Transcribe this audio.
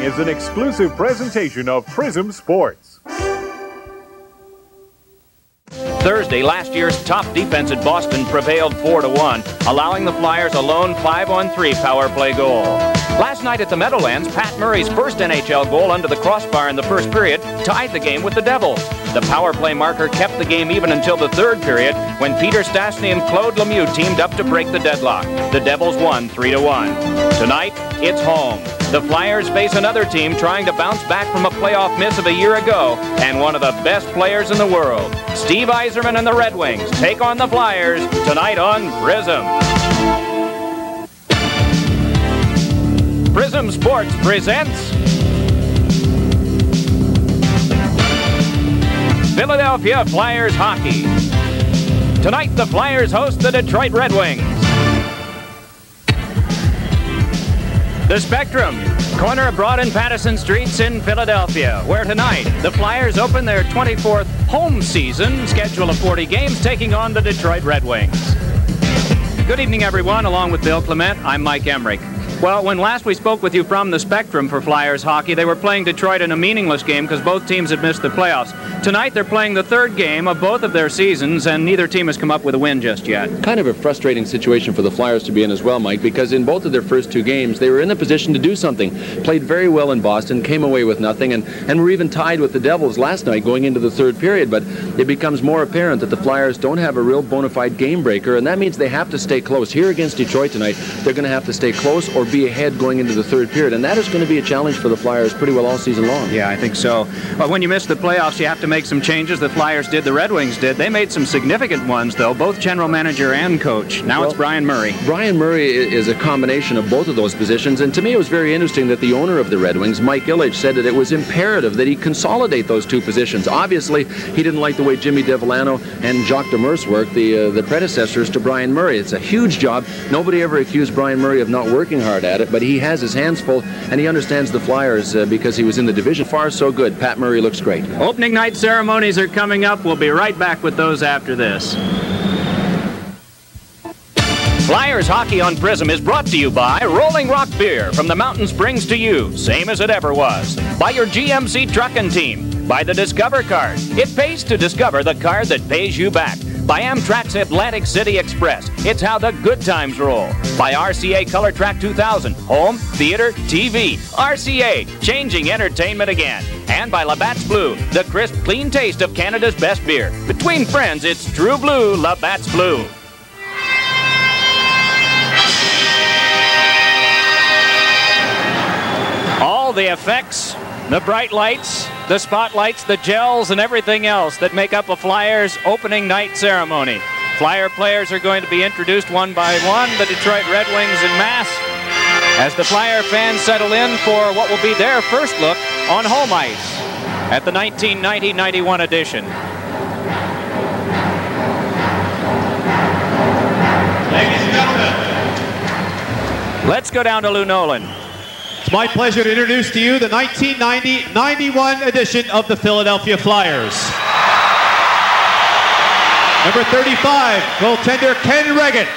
is an exclusive presentation of PRISM Sports. Thursday, last year's top defense at Boston prevailed 4-1, allowing the Flyers a lone 5-on-3 power play goal. Last night at the Meadowlands, Pat Murray's first NHL goal under the crossbar in the first period tied the game with the Devils. The power play marker kept the game even until the third period when Peter Stastny and Claude Lemieux teamed up to break the deadlock. The Devils won 3-1. Tonight, it's home. The Flyers face another team trying to bounce back from a playoff miss of a year ago and one of the best players in the world. Steve Yzerman and the Red Wings take on the Flyers tonight on PRISM. PRISM Sports presents Philadelphia Flyers hockey. Tonight, the Flyers host the Detroit Red Wings. The Spectrum, corner of Broad and Patterson Streets in Philadelphia, where tonight the Flyers open their 24th home season, schedule of 40 games, taking on the Detroit Red Wings. Good evening, everyone. Along with Bill Clement, I'm Mike Emrick. Well, when last we spoke with you from the Spectrum for Flyers hockey, they were playing Detroit in a meaningless game because both teams had missed the playoffs. Tonight, they're playing the third game of both of their seasons, and neither team has come up with a win just yet. Kind of a frustrating situation for the Flyers to be in as well, Mike, because in both of their first two games, they were in a position to do something. Played very well in Boston, came away with nothing, and were even tied with the Devils last night going into the third period. But it becomes more apparent that the Flyers don't have a real bona fide game breaker, and that means they have to stay close. Here against Detroit tonight, they're going to have to stay close or be ahead going into the third period, and that is going to be a challenge for the Flyers pretty well all season long. Yeah, I think so. But when you miss the playoffs, you have to make some changes. The Flyers did, the Red Wings did. They made some significant ones, though, both general manager and coach. Now it's Bryan Murray. Bryan Murray is a combination of both of those positions, and to me it was very interesting that the owner of the Red Wings, Mike Ilitch, said that it was imperative that he consolidate those two positions. Obviously, he didn't like the way Jimmy Devellano and Jacques Demers worked, the predecessors to Bryan Murray. It's a huge job. Nobody ever accused Bryan Murray of not working hard at it, but he has his hands full, and he understands the Flyers because he was in the division. Far so good. Pat Murray looks great. Opening night ceremonies are coming up. We'll be right back with those after this. Flyers hockey on PRISM is brought to you by Rolling Rock Beer, from the Mountain Springs to you, same as it ever was. By your GMC trucking team. By the Discover card. It pays to discover the card that pays you back. By Amtrak's Atlantic City Express. It's how the good times roll. By RCA Color Track 2000. Home, theater, TV. RCA, changing entertainment again. And by Labatt's Blue, the crisp, clean taste of Canada's best beer. Between friends, it's true blue Labatt's Blue. All the effects, the bright lights, the spotlights, the gels, and everything else that make up a Flyers opening night ceremony. Flyer players are going to be introduced one by one, the Detroit Red Wings en masse, as the Flyer fans settle in for what will be their first look on home ice at the 1990-91 edition. Ladies and gentlemen, let's go down to Lou Nolan. It's my pleasure to introduce to you the 1990-91 edition of the Philadelphia Flyers. Number 35, goaltender Ken Reggett.